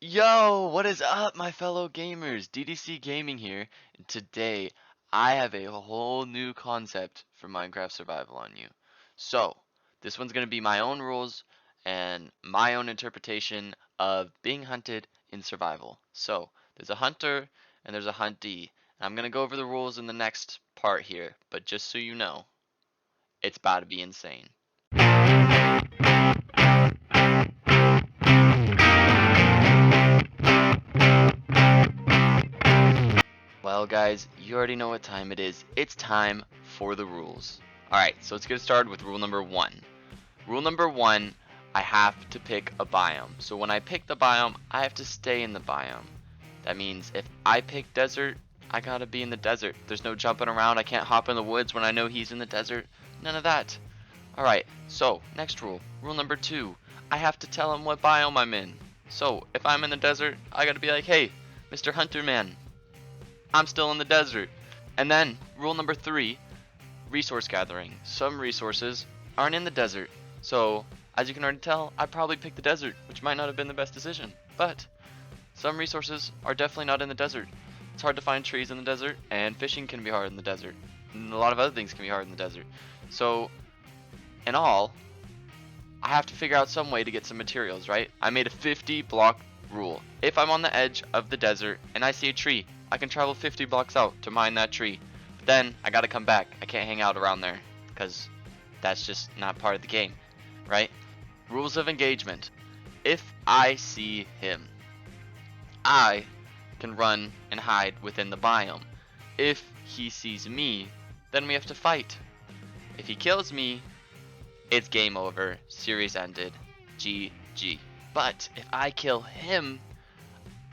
Yo, what is up, my fellow gamers? DDC Gaming here, and today I have a whole new concept for Minecraft Survival on you. So, this one's going to be my own rules and my own interpretation of being hunted in survival. So, there's a hunter and there's a huntee, and I'm going to go over the rules in the next part here, but just so you know, it's about to be insane. Well, guys, you already know what time it is. It's time for the rules. Alright, so let's get started with rule number one. Rule number one, I have to pick a biome. So when I pick the biome, I have to stay in the biome. That means if I pick desert, I gotta be in the desert. There's no jumping around. I can't hop in the woods when I know he's in the desert. None of that. Alright, so next rule. Rule number two, I have to tell him what biome I'm in. So if I'm in the desert, I gotta be like, hey, Mr. Hunter Man, I'm still in the desert. And then, rule number three, resource gathering. Some resources aren't in the desert. So, as you can already tell, I probably picked the desert, which might not have been the best decision. But, some resources are definitely not in the desert. It's hard to find trees in the desert, and fishing can be hard in the desert. And a lot of other things can be hard in the desert. So, in all, I have to figure out some way to get some materials, right? I made a 50 block rule. If I'm on the edge of the desert and I see a tree, I can travel 50 blocks out to mine that tree. But then I gotta come back. I can't hang out around there because that's just not part of the game, right? Rules of engagement. If I see him, I can run and hide within the biome. If he sees me, then we have to fight. If he kills me, it's game over, series ended, GG. But if I kill him,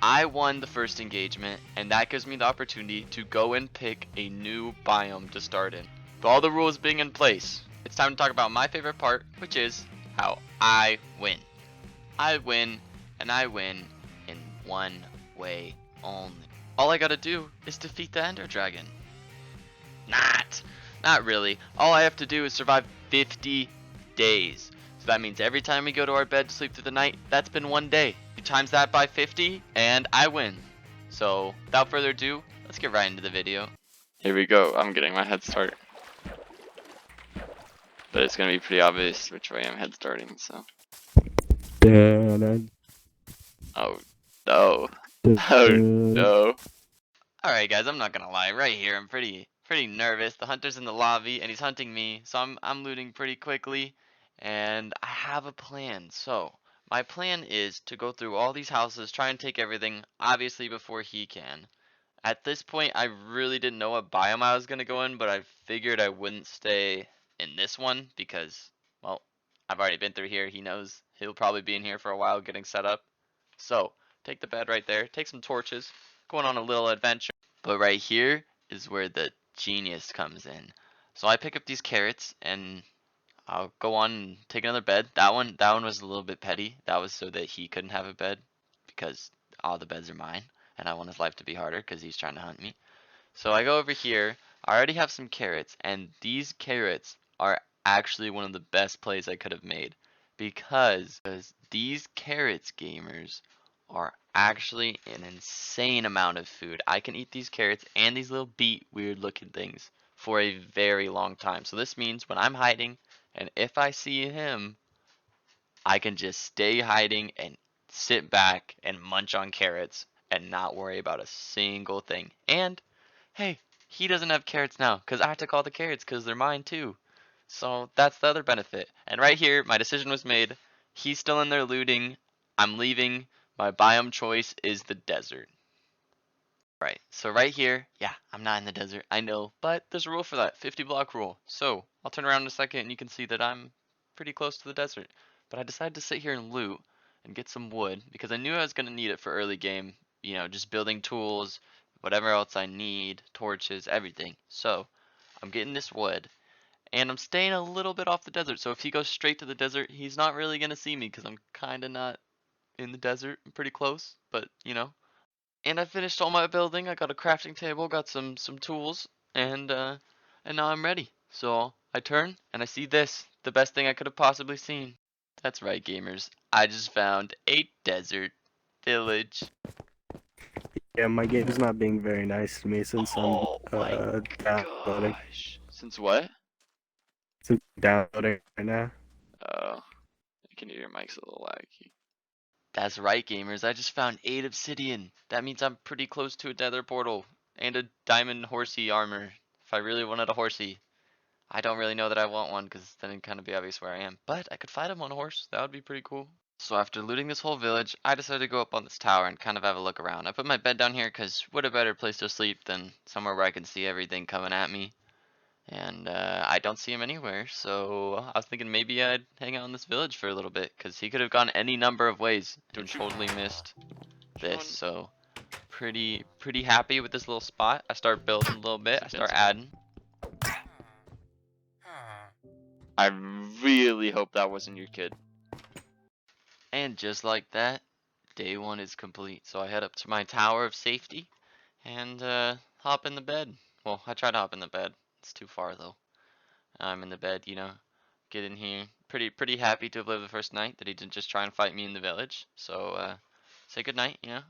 I won the first engagement, and that gives me the opportunity to go and pick a new biome to start in. With all the rules being in place, it's time to talk about my favorite part, which is how I win. I win, and I win in one way only. All I gotta do is defeat the Ender Dragon. Not really. All I have to do is survive 50 days. So that means every time we go to our bed to sleep through the night, that's been one day. You times that by 50, and I win. So, without further ado, let's get right into the video. Here we go. I'm getting my head start. But it's gonna be pretty obvious which way I'm head starting, so. Oh, no. Oh, no. Alright guys, I'm not gonna lie, right here I'm pretty nervous. The hunter's in the lobby and he's hunting me, so I'm looting pretty quickly, and I have a plan. So my plan is to go through all these houses, try and take everything, obviously before he can. At this point I really didn't know what biome I was gonna go in, but I figured I wouldn't stay in this one because, well, I've already been through here. He knows he'll probably be in here for a while getting set up. So take the bed right there, take some torches, going on a little adventure. But right here is where the genius comes in. So I pick up these carrots and I'll go on and take another bed. That one was a little bit petty. That was so that he couldn't have a bed because all the beds are mine and I want his life to be harder because he's trying to hunt me. So I go over here. I already have some carrots, and these carrots are actually one of the best plays I could have made because these carrots, gamers, are actually an insane amount of food. I can eat these carrots and these little beet weird looking things for a very long time. So this means when I'm hiding and if I see him, I can just stay hiding and sit back and munch on carrots and not worry about a single thing. And hey, he doesn't have carrots now because I took all the carrots because they're mine too. So that's the other benefit. And right here, my decision was made. He's still in there looting. I'm leaving. My biome choice is the desert. Right, so right here, yeah, I'm not in the desert, I know, but there's a rule for that, 50 block rule. So I'll turn around in a second and you can see that I'm pretty close to the desert. But I decided to sit here and loot and get some wood because I knew I was going to need it for early game, you know, just building tools, whatever else I need, torches, everything. So I'm getting this wood and I'm staying a little bit off the desert. So if he goes straight to the desert, he's not really going to see me because I'm kind of not in the desert. I'm pretty close, but you know. And I finished all my building. I got a crafting table, got some tools, and now I'm ready. So I turn and I see this, the best thing I could have possibly seen. That's right, gamers. I just found a desert. village. Yeah, my game's not being very nice to me since I'm Oh my downloading. gosh. Since what? Since I'm downloading right now. Oh, I can hear your mic's a little laggy. That's right, gamers. I just found 8 obsidian. That means I'm pretty close to a nether portal and a diamond horsey armor. If I really wanted a horsey. I don't really know that I want one because then it'd kind of be obvious where I am. But I could fight him on a horse. That would be pretty cool. So after looting this whole village, I decided to go up on this tower and kind of have a look around. I put my bed down here because what a better place to sleep than somewhere where I can see everything coming at me. And I don't see him anywhere, so I was thinking maybe I'd hang out in this village for a little bit because he could have gone any number of ways and totally missed this. So pretty happy with this little spot. I start building a little bit. I start adding. I really hope that wasn't your kid. And just like that, day 1 is complete. So I head up to my tower of safety and hop in the bed. Well, I try to hop in the bed. It's too far though. I'm in the bed, you know, get in here. Pretty happy to have lived the first night that he didn't just try and fight me in the village. So say good night, you know.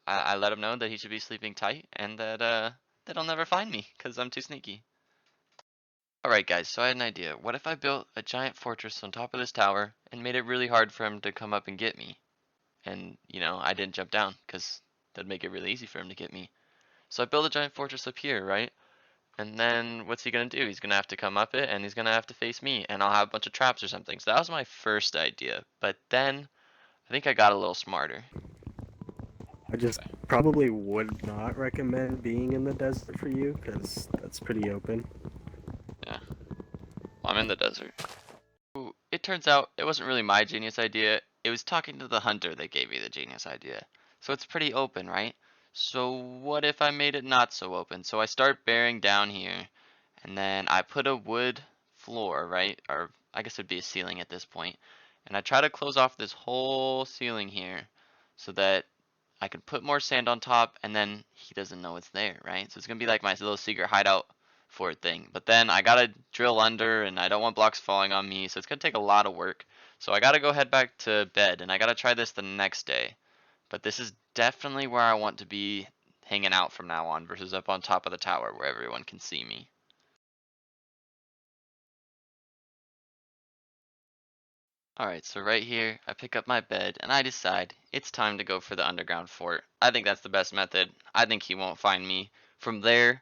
I let him know that he should be sleeping tight and that he'll never find me because I'm too sneaky. Alright guys, so I had an idea. What if I built a giant fortress on top of this tower and made it really hard for him to come up and get me? And, you know, I didn't jump down because that'd make it really easy for him to get me. So I built a giant fortress up here, right? And then what's he gonna do? He's gonna have to come up it and he's gonna have to face me and I'll have a bunch of traps or something. So that was my first idea. But then I think I got a little smarter. I just probably would not recommend being in the desert for you because that's pretty open. Yeah. Well, I'm in the desert. Ooh, it turns out it wasn't really my genius idea. It was talking to the hunter that gave me the genius idea. So it's pretty open, right? So what if I made it not so open? So I start bearing down here and then I put a wood floor, right? Or I guess it'd be a ceiling at this point. And I try to close off this whole ceiling here so that I can put more sand on top and then he doesn't know it's there, right? So it's gonna be like my little secret hideout for a thing. But then I gotta drill under and I don't want blocks falling on me, so it's gonna take a lot of work. So I gotta go head back to bed and I gotta try this the next day. But this is definitely where I want to be hanging out from now on versus up on top of the tower where everyone can see me. Alright, so right here, I pick up my bed and I decide it's time to go for the underground fort. I think that's the best method. I think he won't find me. From there,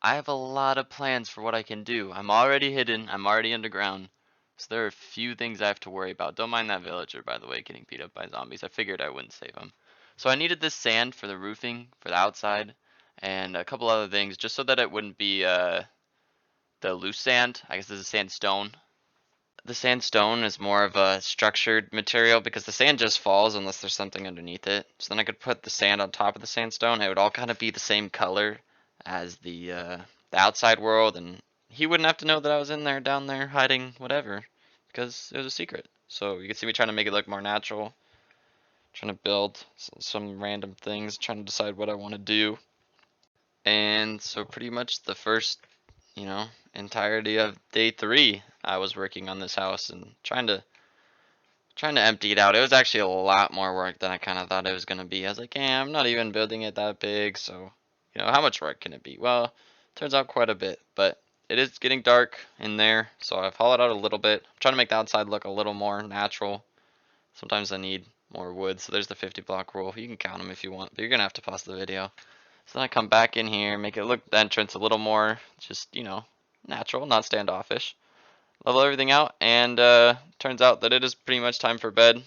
I have a lot of plans for what I can do. I'm already hidden, I'm already underground. So there are a few things I have to worry about. Don't mind that villager, by the way, getting beat up by zombies. I figured I wouldn't save him. So I needed this sand for the roofing, for the outside, and a couple other things, just so that it wouldn't be the loose sand. I guess this is sandstone. The sandstone is more of a structured material because the sand just falls unless there's something underneath it. So then I could put the sand on top of the sandstone. It would all kind of be the same color as the outside world, and he wouldn't have to know that I was in there, down there, hiding whatever, because it was a secret. So you can see me trying to make it look more natural, trying to build some random things, trying to decide what I want to do. And so pretty much the first, you know, entirety of day 3, I was working on this house and trying to empty it out. It was actually a lot more work than I kind of thought it was going to be. I was like, yeah, I'm not even building it that big, so, you know, how much work can it be? Well, turns out quite a bit, but it is getting dark in there, so I've hollowed out a little bit. I'm trying to make the outside look a little more natural. Sometimes I need more wood, so there's the 50 block rule. You can count them if you want, but you're going to have to pause the video. So then I come back in here, make it look the entrance a little more just, you know, natural, not standoffish. Level everything out, and turns out that it is pretty much time for bed. It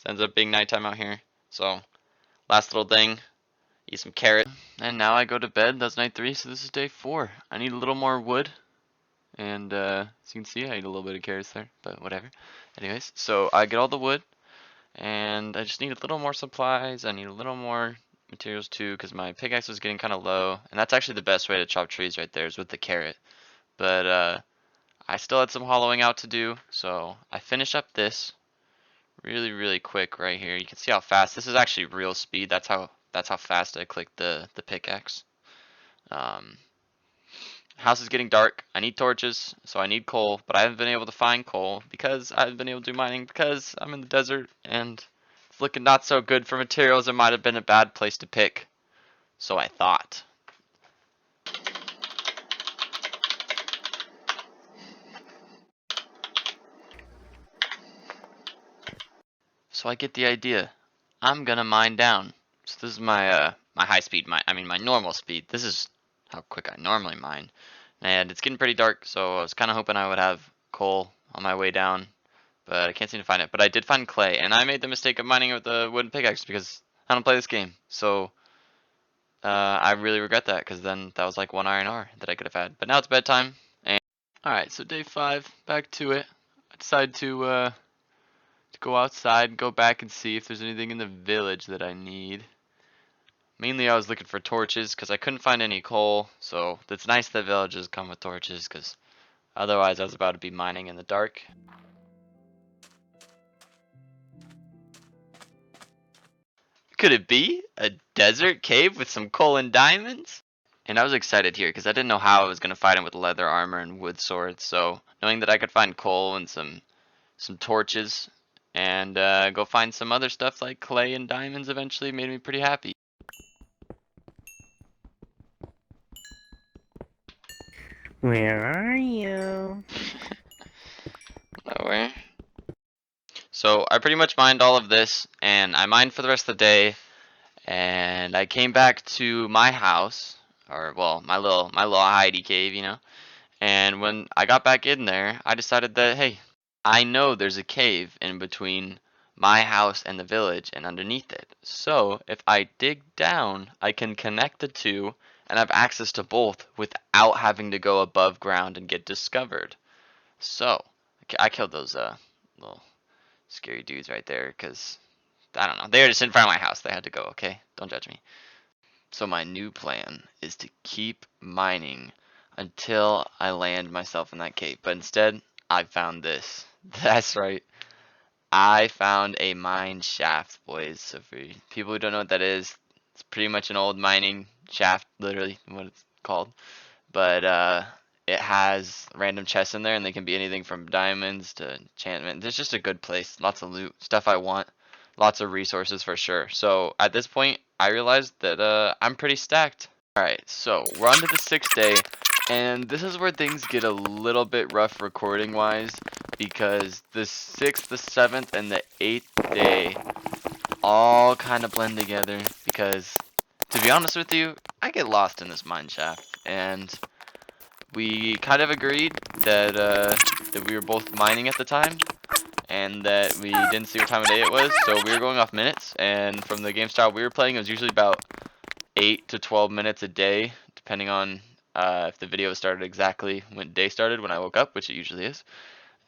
ends up being nighttime out here. So, last little thing, eat some carrot. And now I go to bed. That's night 3, so this is day 4. I need a little more wood. And as you can see, I ate a little bit of carrots there, but whatever. Anyways, so I get all the wood, and I just need a little more supplies. I need a little more materials too, because my pickaxe was getting kind of low. And that's actually the best way to chop trees right there, is with the carrot. But I still had some hollowing out to do, so I finish up this really quick right here. You can see how fast this is actually real speed. That's how fast I click the pickaxe. Um, House is getting dark. I need torches, so I need coal, but I haven't been able to find coal because I haven't been able to do mining because I'm in the desert and It's looking not so good for materials. It might have been a bad place to pick. So I thought. So I get the idea. I'm gonna mine down. So this is my my high speed mine. I mean my normal speed. This is how quick I normally mine. And it's getting pretty dark, so I was kind of hoping I would have coal on my way down, but I can't seem to find it. But I did find clay, and I made the mistake of mining it with a wooden pickaxe because I don't play this game. So I really regret that, because then that was like 1 iron ore that I could have had. But now it's bedtime, and alright, so day 5, back to it. I decided to go outside and go back and see if there's anything in the village that I need. Mainly I was looking for torches because I couldn't find any coal, so it's nice that villages come with torches because otherwise I was about to be mining in the dark. Could it be a desert cave with some coal and diamonds? And I was excited here because I didn't know how I was going to fight him with leather armor and wood swords, so knowing that I could find coal and some torches and go find some other stuff like clay and diamonds eventually made me pretty happy. Where are you? Nowhere. So I pretty much mined all of this, and I mined for the rest of the day, and I came back to my house, or well, my little hidey cave, you know. And when I got back in there, I decided that hey, I know there's a cave in between my house and the village and underneath it. So if I dig down, I can connect the two and have access to both without having to go above ground and get discovered. So I killed those little scary dudes right there because I don't know. They were just in front of my house. They had to go, okay? Don't judge me. So my new plan is to keep mining until I land myself in that cave. But instead, I found this. That's right. I found a mine shaft, boys. So for people who don't know what that is, it's pretty much an old mining shaft, literally what it's called. But it has random chests in there, and they can be anything from diamonds to enchantment. It's just a good place. Lots of loot, stuff I want, lots of resources for sure. So at this point, I realized that I'm pretty stacked. Alright, so we're on to the 6th day, and this is where things get a little bit rough recording wise, because the 6th, the 7th, and the 8th day all kind of blend together, because to be honest with you, I get lost in this mine shaft, and we kind of agreed that that we were both mining at the time, and that we didn't see what time of day it was, so we were going off minutes, and from the game style we were playing, it was usually about 8 to 12 minutes a day, depending on if the video started exactly when day started, when I woke up, which it usually is.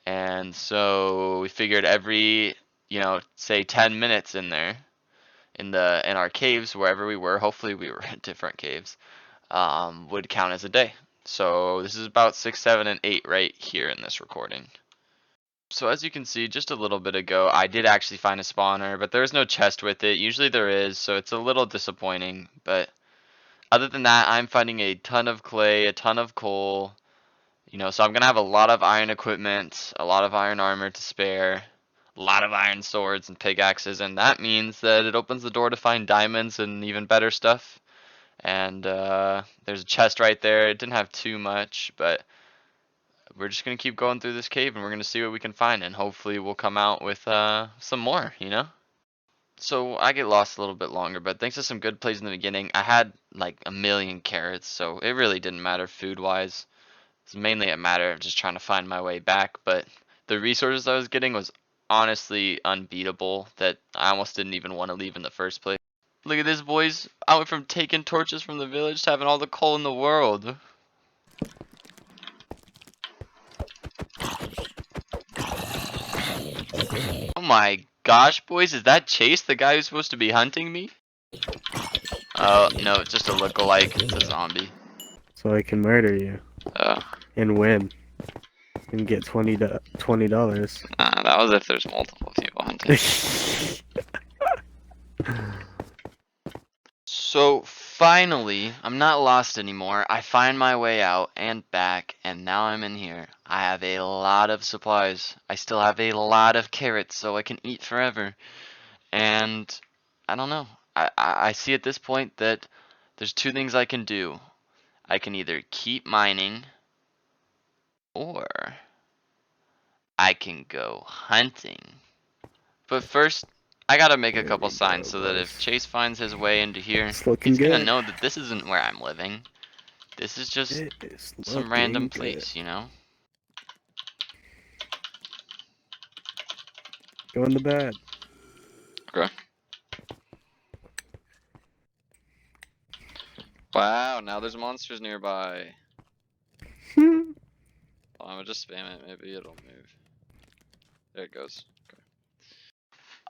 And so we figured every, say 10 minutes in there, in our caves, wherever we were, hopefully we were in different caves, would count as a day. So this is about 6, 7, and 8 right here in this recording. So as you can see, just a little bit ago, I did actually find a spawner, but there's no chest with it. Usually there is, so it's a little disappointing. But other than that, I'm finding a ton of clay, a ton of coal. So I'm going to have a lot of iron equipment, a lot of iron armor to spare, a lot of iron swords and pickaxes, and that means that it opens the door to find diamonds and even better stuff. And there's a chest right there. It didn't have too much, but we're just going to keep going through this cave and we're going to see what we can find, and hopefully we'll come out with some more. So I get lost a little bit longer, but thanks to some good plays in the beginning, I had like a million carrots, so it really didn't matter food-wise. It's mainly a matter of just trying to find my way back, but the resources I was getting was honestly unbeatable that I almost didn't even want to leave in the first place. Look at this, boys. I went from taking torches from the village to having all the coal in the world. Oh my gosh, boys, is that Chase, the guy who's supposed to be hunting me? Oh, no, it's just a lookalike. It's a zombie. So I can murder you Oh, and win and get $20. nah, that was if there's multiple people hunting. So finally, I'm not lost anymore. I find my way out and back, and now I'm in here. I have a lot of supplies. I still have a lot of carrots, so I can eat forever. And I don't know. I see at this point that there's two things I can do. I can either keep mining, or I can go hunting. But first, I gotta make a There couple we go, signs so that if boys. Chase finds his way into here, It's looking he's gonna good. know that this isn't where I'm living. This is just It is some random looking good. place, you know? Go in the bed. Okay. Wow, now there's monsters nearby. I'm gonna just spam it, maybe it'll move. There it goes. Okay.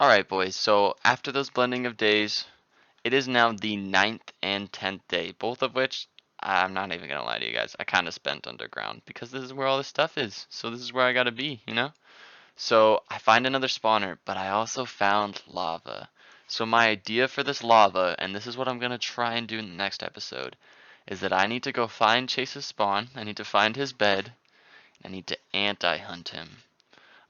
Alright boys, so after those blending of days, it is now the 9th and 10th day, both of which, I'm not even gonna lie to you guys, I kinda spent underground, because this is where all this stuff is, so this is where I gotta be, you know? So I find another spawner, but I also found lava. So my idea for this lava, and this is what I'm gonna try and do in the next episode, is that I need to go find Chase's spawn, I need to find his bed, and I need to anti-hunt him.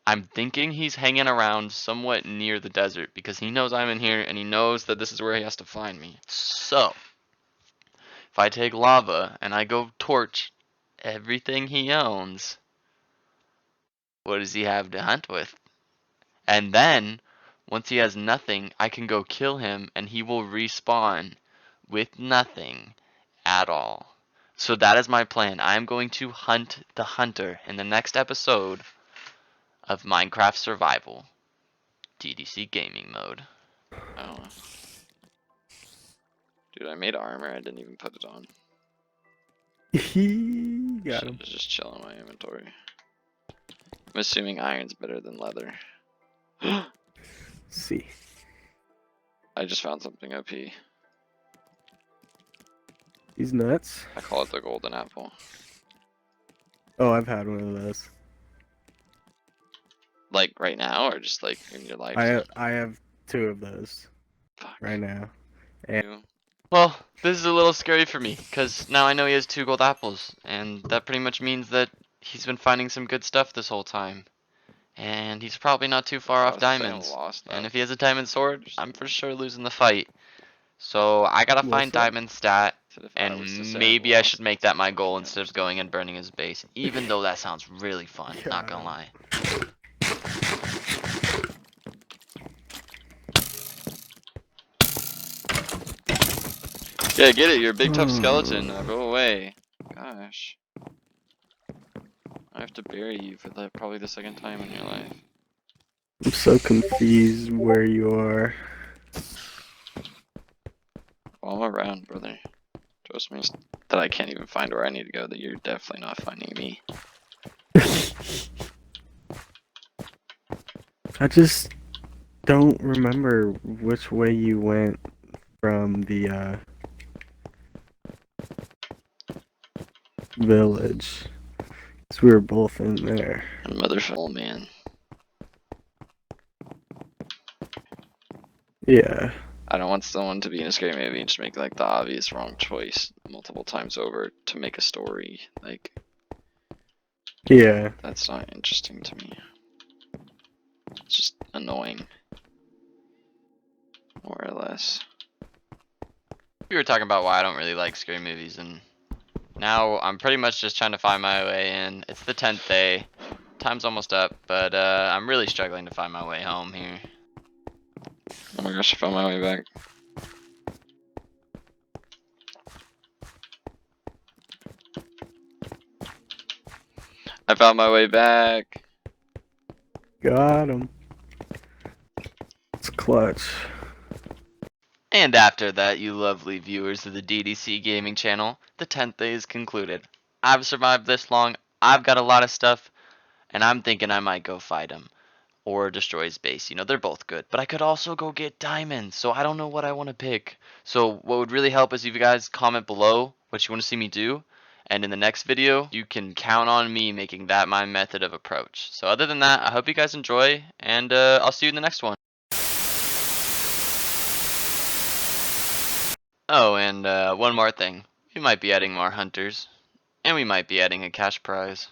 I'm thinking he's hanging around somewhat near the desert because he knows I'm in here and he knows that this is where he has to find me. So, if I take lava and I go torch everything he owns, what does he have to hunt with? And then, once he has nothing, I can go kill him and he will respawn with nothing at all. So that is my plan. I am going to hunt the hunter in the next episode of Minecraft Survival. DDC Gaming Mode. Oh. Dude, I made armor, I didn't even put it on. Got Shit him. is just chill in my inventory. I'm assuming iron's better than leather. See. I just found something OP. He's nuts. I call it the golden apple. Oh, I've had one of those. Like right now, or just like in your life? I have two of those Fuck. right now. You. Well, this is a little scary for me, because now I know he has 2 gold apples, and that pretty much means that he's been finding some good stuff this whole time. And he's probably not too far off diamonds. And if he has a diamond sword, I'm for sure losing the fight. So I gotta Well find said. diamond stat, Said if I was to and say maybe I lost, should make that my then goal you instead of going and burning his base, even though that sounds really fun, not gonna lie. Yeah, get it. You're a big tough skeleton. Now go away. Gosh. I have to bury you for probably the second time in your life. I'm so confused where you are. Well, I'm around, brother. Trust me that I can't even find where I need to go, that you're definitely not finding me. I just don't remember which way you went from the village. 'Cause we were both in there. And motherfucker, man. Yeah. I don't want someone to be in a scary movie and just make like the obvious wrong choice multiple times over to make a story. Like, Yeah. that's not interesting to me. It's just annoying. More or less. We were talking about why I don't really like scary movies, and now I'm pretty much just trying to find my way in. It's the 10th day. Time's almost up, but I'm really struggling to find my way home here. Oh my gosh, I found my way back. I found my way back. Got him. It's clutch. And after that, you lovely viewers of the DDC Gaming channel, the 10th day is concluded. I've survived this long, I've got a lot of stuff, and I'm thinking I might go fight him. Or destroy his base, you know, they're both good. But I could also go get diamonds, so I don't know what I want to pick. So what would really help is if you guys comment below what you want to see me do. And in the next video, you can count on me making that my method of approach. So other than that, I hope you guys enjoy, and I'll see you in the next one. Oh, and one more thing. We might be adding more hunters. And we might be adding a cash prize.